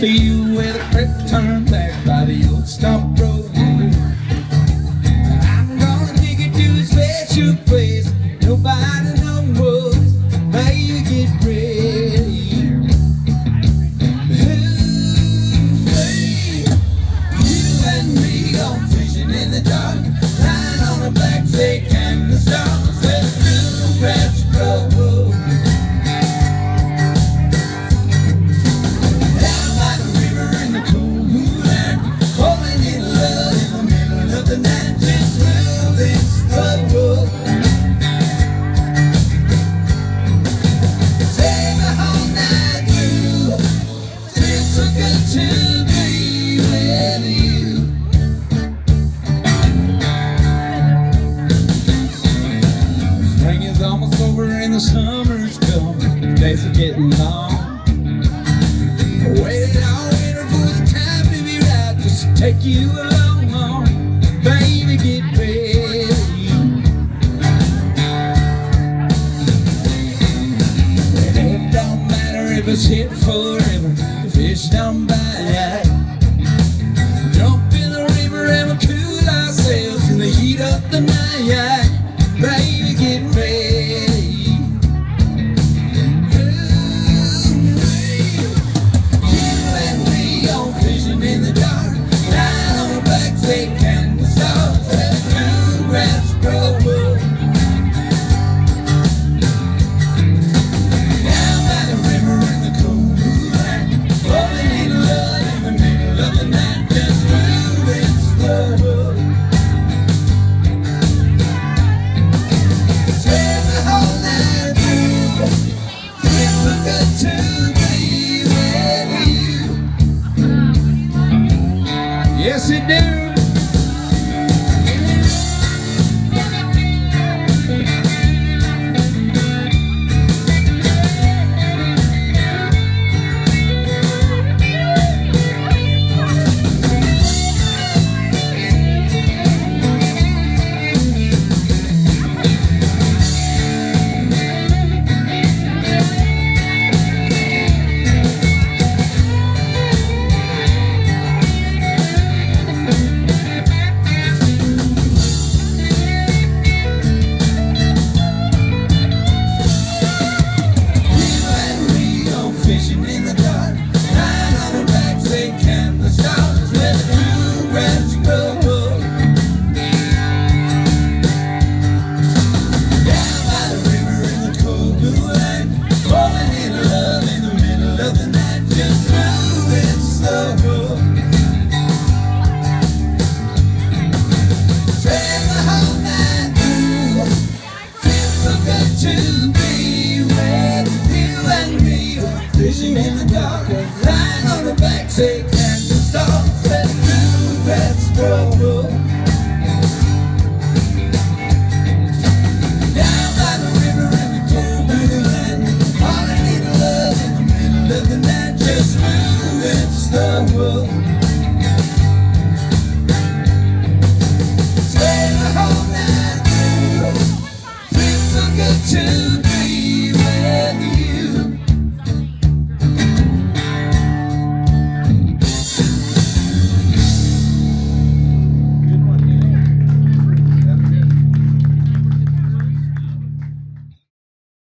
field where the creek turned back by the old stump road. I'm gonna take you to a special place nobody knows. Baby, get ready. You and me gone fishing in the dark, lying on a black lake and the stars where the bluegrass grow. Almost over and the summer's come. The days are getting long. Waited all winter for the time to be right, just to take you along. Baby, get ready. It don't matter if it's hit forever, the fish don't bite. Jump in the river and we'll cool ourselves in the heat of the night. Baby, get ready. Yes, it do. Fishing in the dark, lying on the back, say